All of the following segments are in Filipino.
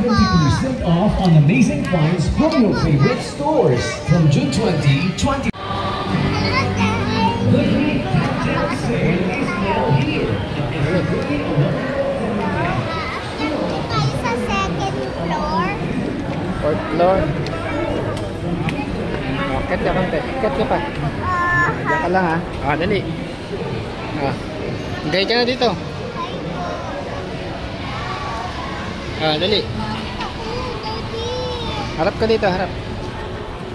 70% off on amazing finds from your favorite stores from June 2020. The Great Content Sale is now here. Sa second floor. Fourth floor. Ket ka konti. Ket ka pa. Diyan ka lang ha. Dali. Gay ka na dito. Dali. Harap ka dito, harap.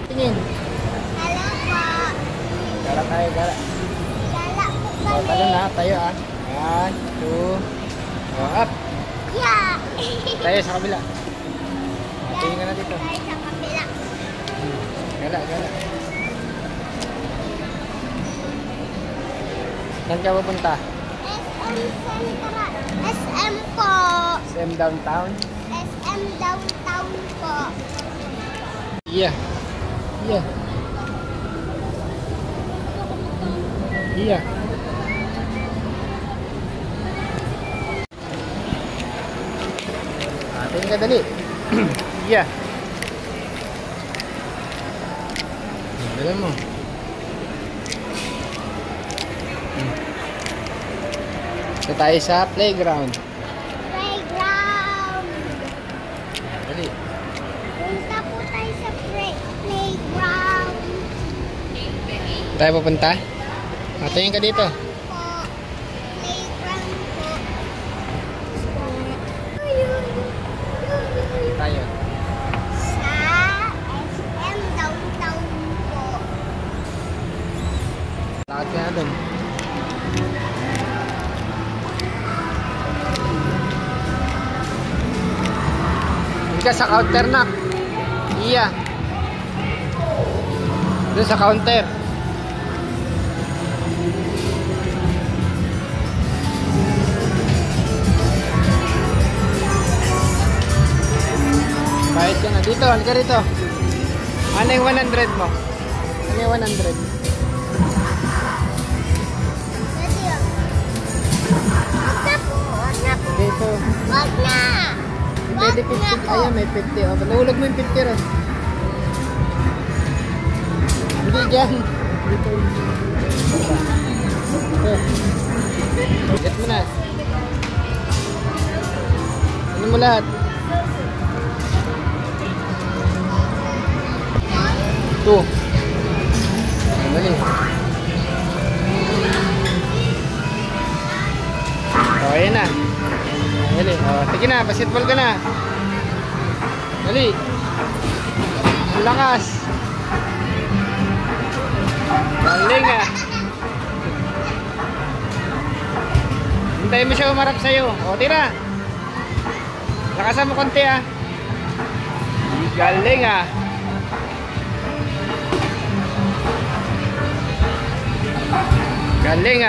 Tingin. Gala po. Gara tayo, gara. Gala po kami. Talon na, tayo 1, 2. Up. Yeah. Tayo sa kabila. Tingin ka na dito. Tayo sa kabila. Gala, gala. Saan ka pupunta? SM Central. SM po. SM Downtown? SM Downtown po. Iya. Iya. Iya. Tingin ka dali. Iya. Dali mo. So tayo sa playground. Playground. Dali. Punta po tayo sa playground. Tayo pupunta? Tingin ka dito. Po. Playground po. Tayo. Sa SM Downtown po. Lakad ka na dun. Ka sa counter na. Iya. Doon sa counter. Bayad ka na. Dito, halika rito. Ano yung 100 mo? Ano yung 100? Wag na po. Wag na po. Dito. Wag na. Pwede 50. Ayan, may 50. Nahulog mo yung 50 rin. Hindi dyan. Dito. Get mo na. Ano mo lahat? 2. Dali. Ayan na. Dali. Sige na, basketball ka na. Dali. Ang lakas. Galing Hintayin mo siya umarap sa'yo. Tira. Lakasan mo konti Galing Galing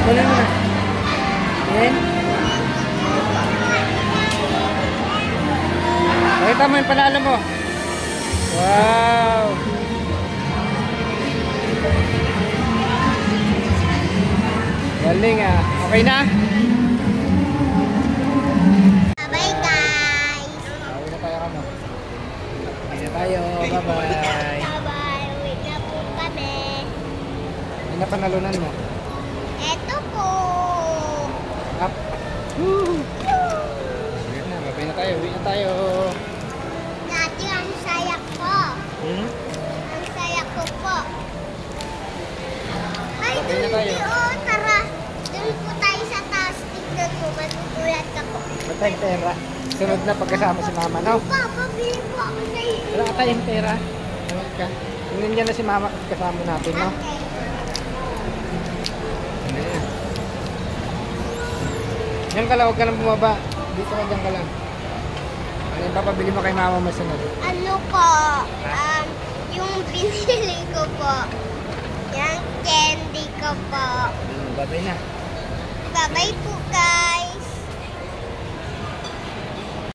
Kunin mo na. Yan. Pakita mo yung panalo mo. Wow. Galing ah. Okay na? Bye guys. Uwi na tayo kamo. Uwi na tayo. Bye-bye. Bye-bye. Wait na po kami. Ano na panalunan mo? Eto po. Up. Woo! Uwi na. Bye-bye na tayo. Uwi na tayo. Dati ang saya ko. Hmm? Ang saya ko po. Ay, Okay na dun tayo. oh, tara. Dun po tayo sa taas. Tignan mo, matutulat ako. Ba't tayong pera? Sunod na pagkasama si mama, no? Papa, bili po ako sa iyo. Wala ka tayong pera. Tawag ka. Tingnan niya na si mama kasama natin, no? Okay. Ano yan? Diyan ka lang, huwag ka lang bumaba. Dito ka, diyan ka lang. Ano yung papabili mo kay mama masunod? Ano po, yung binili ko po. Yung candy ko po. Babay na. Bye-bye po guys.